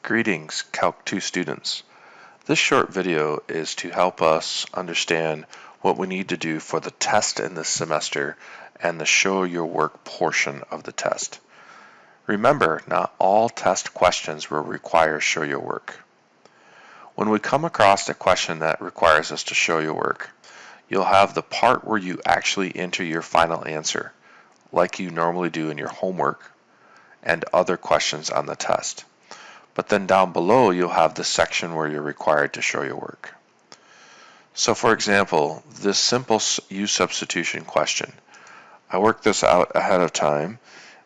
Greetings, Calc 2 students. This short video is to help us understand what we need to do for the test in this semester and the show your work portion of the test. Remember, not all test questions will require show your work. When we come across a question that requires us to show your work, you'll have the part where you actually enter your final answer, like you normally do in your homework and other questions on the test. But then down below, you'll have the section where you're required to show your work. So for example, this simple U substitution question, I worked this out ahead of time,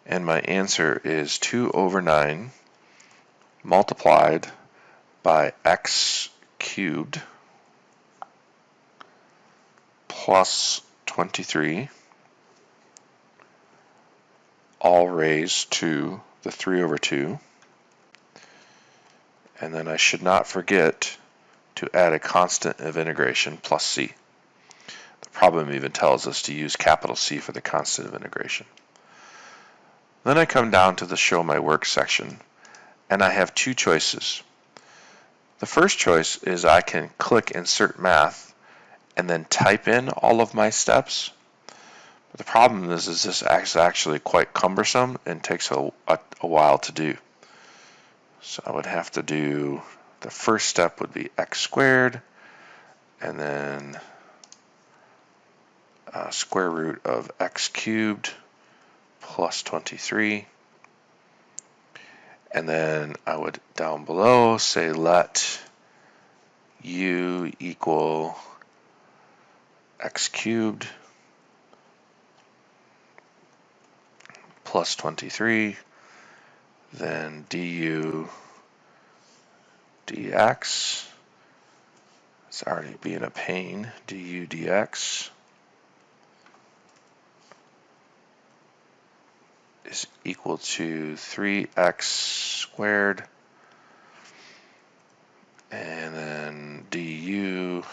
and my answer is 2 over 9 multiplied by x cubed plus 23, all raised to the 3 over 2. And then I should not forget to add a constant of integration plus c. The problem even tells us to use capital C for the constant of integration. Then I come down to the show my work section, and I have two choices. The first choice is I can click insert math and then type in all of my steps. But the problem is this is actually quite cumbersome and takes a while to do. So I would have to do, the first step would be x squared, and then square root of x cubed plus 23. And then I would down below say let u equal x cubed plus 23. Then du dx, it's already being a pain, du dx is equal to 3x squared, and then du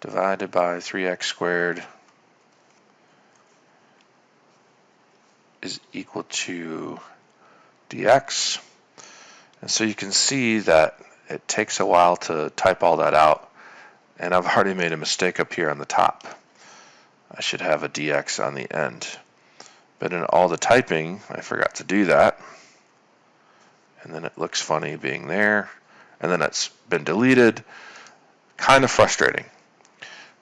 divided by 3x squared is equal to dx. And so you can see that it takes a while to type all that out, and I've already made a mistake up here on the top. I should have a dx on the end, but in all the typing I forgot to do that, and then it looks funny being there, and then it's been deleted. Kind of frustrating.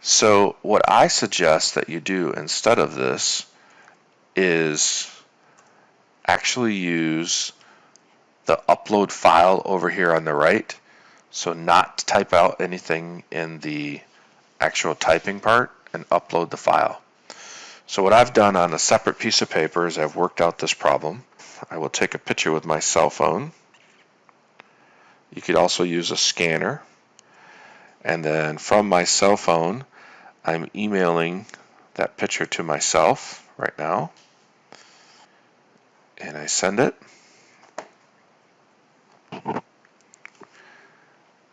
So what I suggest that you do instead of this is actually use the upload file over here on the right, so not to type out anything in the actual typing part, and upload the file. So what I've done on a separate piece of paper is I've worked out this problem. I will take a picture with my cell phone. You could also use a scanner, and then from my cell phone I'm emailing that picture to myself right now, and I send it, and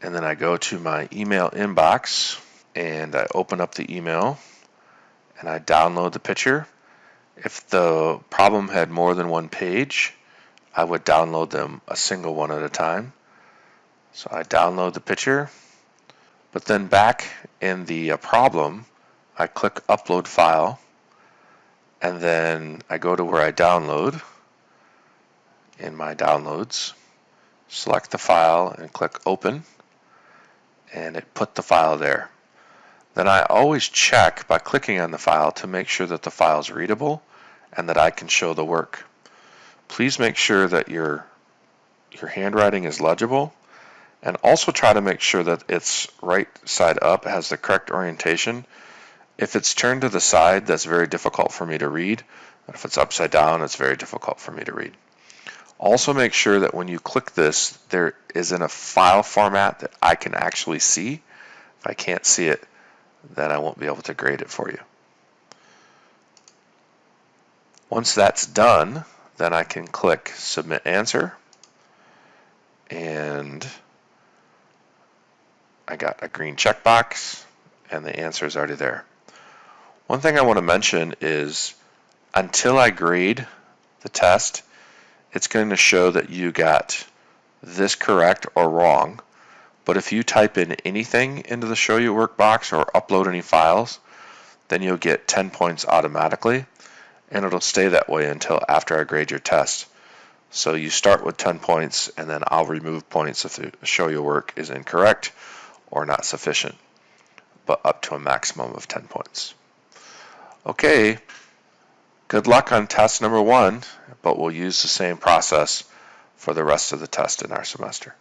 then I go to my email inbox and I open up the email and I download the picture. If the problem had more than one page, I would download them a single one at a time. So I download the picture, but then back in the problem I click upload file, and then I go to where I download in my downloads, select the file and click open, and it put the file there. Then I always check by clicking on the file to make sure that the file is readable and that I can show the work. Please make sure that your handwriting is legible, and also try to make sure that it's right side up, has the correct orientation. If it's turned to the side, that's very difficult for me to read. If it's upside down, it's very difficult for me to read. Also make sure that when you click this, there is in a file format that I can actually see. If I can't see it, then I won't be able to grade it for you. Once that's done, then I can click Submit Answer, and I got a green checkbox, and the answer is already there. One thing I want to mention is until I grade the test, it's going to show that you got this correct or wrong. But if you type in anything into the Show Your Work box or upload any files, then you'll get 10 points automatically, and it'll stay that way until after I grade your test. So you start with 10 points, and then I'll remove points if the Show Your Work is incorrect or not sufficient, but up to a maximum of 10 points. Okay, good luck on test number 1, but we'll use the same process for the rest of the test in our semester.